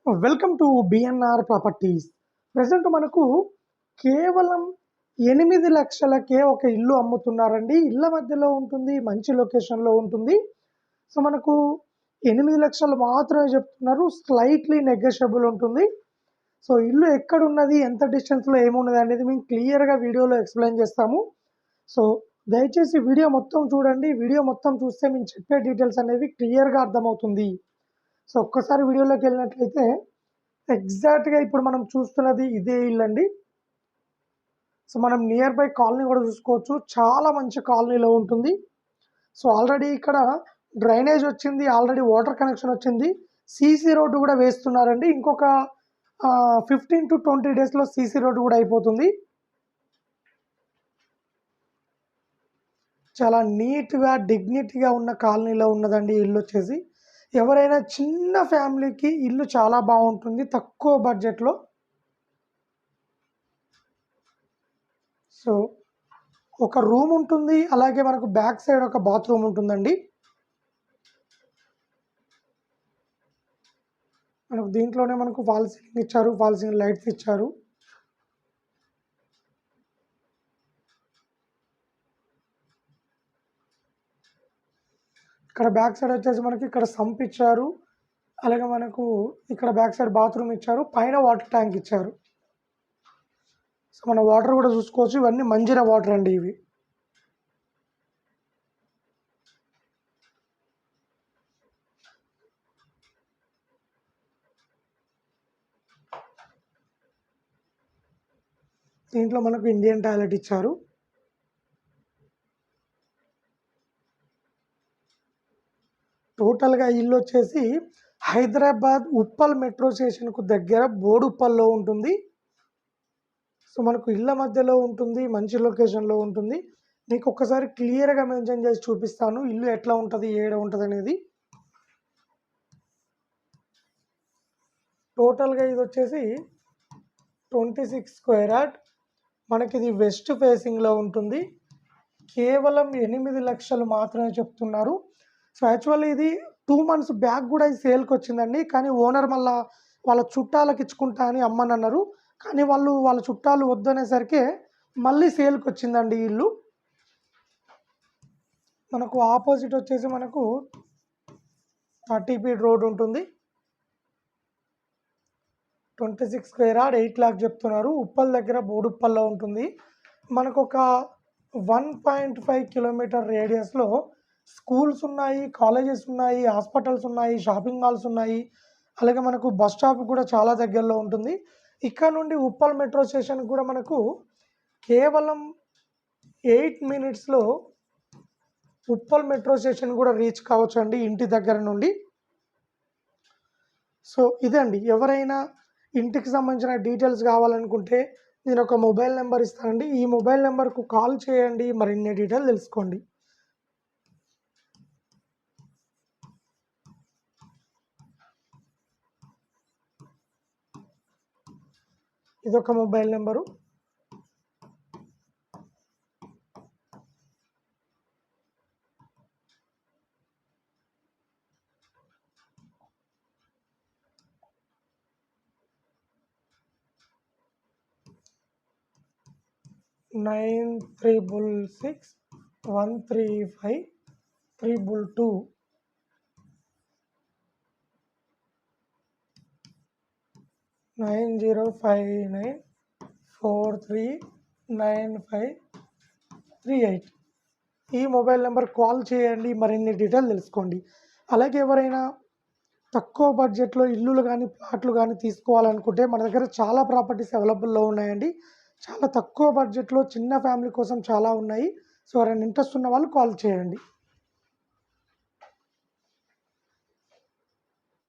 Welcome to BNR properties. Present మనకు కేవలం 8 లక్షలకే ఒక ఇల్లు అమ్ముతున్నారండి. ఇళ్ళ మధ్యలో ఉంటుంది, మంచి లొకేషన్‌లో ఉంటుంది. సో, మనకు 8 లక్షలు మాత్రమే చెప్తున్నారు. స్లైట్‌లీ నెగోషియబుల్ ఉంటుంది. సో, ఇల్లు ఎక్కడున్నది, ఎంత డిస్టెన్స్‌లో ఏమున్నది అనేది మేము క్లియర్‌గా వీడియోలో ఎక్స్‌ప్లెయిన్ చేస్తాము. సో, దయచేసి వీడియో మొత్తం చూడండి. వీడియో మొత్తం చూస్తే మేము చెప్పే డీటెయిల్స్ అనేవి క్లియర్‌గా అర్థమవుతుంది. సో, ఒక్కసారి వీడియోలోకెళ్ళినట్లయితే ఎగ్జాక్ట్‌గా ఇప్పుడు మనం చూస్తున్నది ఇదే ఇల్లండి. సో, మనం నియర్ బై కాలనీ కూడా చూసుకోవచ్చు. చాలా మంచి కాలనీలో ఉంటుంది. సో, ఆల్రెడీ ఇక్కడ డ్రైనేజ్ వచ్చింది. ఆల్రెడీ వాటర్ కనెక్షన్ వచ్చింది. సీసీ రోడ్డు కూడా వేస్తున్నారండి. ఇంకొక 15-20 డేస్‌లో సీసీ రోడ్డు కూడా అయిపోతుంది. చాలా నీట్‌గా, డిగ్నిటీగా ఉన్న కాలనీలో ఉన్నదండి ఇల్లొచ్చేసి. ఎవరైనా చిన్న ఫ్యామిలీకి ఇల్లు చాలా బాగుంటుంది తక్కువ బడ్జెట్‌లో. సో, ఒక రూమ్ ఉంటుంది. అలాగే మనకు బ్యాక్ సైడ్ ఒక బాత్రూమ్ ఉంటుందండి. మనకు దీంట్లోనే మనకు ఫాల్ సీలింగ్ ఇచ్చారు. ఫాల్ సీలింగ్ లైట్స్ ఇచ్చారు. ఇక్కడ బ్యాక్ సైడ్ వచ్చేసి మనకి ఇక్కడ సంప్ ఇచ్చారు. అలాగే మనకు ఇక్కడ బ్యాక్ సైడ్ బాత్రూమ్ ఇచ్చారు. పైన వాటర్ ట్యాంక్ ఇచ్చారు. సో, మన వాటర్ కూడా చూసుకోవచ్చు. ఇవన్నీ మంజీరా వాటర్ అండి ఇవి. దీంట్లో మనకు ఇండియన్ టాయిలెట్ ఇచ్చారు. టోటల్‌గా ఇల్లు వచ్చేసి హైదరాబాద్ ఉప్పల్ మెట్రో స్టేషన్‌కు దగ్గర బోడుప్పల్లో ఉంటుంది. సో, మనకు ఇళ్ళ మధ్యలో ఉంటుంది. మంచి లొకేషన్‌లో ఉంటుంది. మీకు ఒక్కసారి క్లియర్‌గా మెన్షన్ చేసి చూపిస్తాను. ఇల్లు ఎట్లా ఉంటది, ఏడ ఉంటదనేది. టోటల్‌గా ఇది వచ్చేసి 26 స్క్వేర్ యార్డ్. మనకిది వెస్ట్ ఫేసింగ్‌లో ఉంటుంది. కేవలం 8 లక్షలు మాత్రమే చెప్తున్నారు. సో, యాక్చువల్లీ ఇది 2 మంత్స్ బ్యాక్ కూడా ఇది సేల్‌కి వచ్చిందండి. కానీ ఓనర్ మళ్ళా వాళ్ళ చుట్టాలకి ఇచ్చుకుంటా అని అమ్మనన్నారు. కానీ వాళ్ళ చుట్టాలు వద్దనేసరికి మళ్ళీ సేల్‌కి వచ్చిందండి ఈ ఇల్లు. మనకు ఆపోజిట్ వచ్చేసి మనకు 30 ఫీట్ రోడ్ ఉంటుంది. 26 స్క్వేర్ యార్డ్ 8 లాక్ చెప్తున్నారు. ఉప్పల్ దగ్గర బోడుప్పల్లో ఉంటుంది. మనకొక 1.5 కిలోమీటర్ రేడియస్‌లో స్కూల్స్ ఉన్నాయి, కాలేజెస్ ఉన్నాయి, హాస్పిటల్స్ ఉన్నాయి, షాపింగ్ మాల్స్ ఉన్నాయి. అలాగే మనకు బస్ స్టాప్ కూడా చాలా దగ్గరలో ఉంటుంది. ఇక్కడ నుండి ఉప్పల్ మెట్రో స్టేషన్‌కి కూడా మనకు కేవలం 8 మినిట్స్‌లో ఉప్పల్ మెట్రో స్టేషన్ కూడా రీచ్ కావచ్చండి ఇంటి దగ్గర నుండి. సో, ఇదండి. ఎవరైనా ఇంటికి సంబంధించిన డీటెయిల్స్ కావాలనుకుంటే నేను ఒక మొబైల్ నెంబర్ ఇస్తానండి. ఈ మొబైల్ నెంబర్‌కు కాల్ చేయండి. మరిన్ని డీటెయిల్ తెలుసుకోండి. ఇదొక మొబైల్ నెంబరు. నైన్ 366 135 322 9059439538 ఈ మొబైల్ నెంబర్ కాల్ చేయండి. మరిన్ని డీటెయిల్ తెలుసుకోండి. అలాగే ఎవరైనా తక్కువ బడ్జెట్‌లో ఇల్లులు కానీ, ప్లాట్లు కానీ తీసుకోవాలనుకుంటే మన దగ్గర చాలా ప్రాపర్టీస్ అవైలబుల్‌లో ఉన్నాయండి. చాలా తక్కువ బడ్జెట్‌లో చిన్న ఫ్యామిలీ కోసం చాలా ఉన్నాయి. సో, ఎవరైనా ఇంట్రెస్ట్ ఉన్న వాళ్ళు కాల్ చేయండి.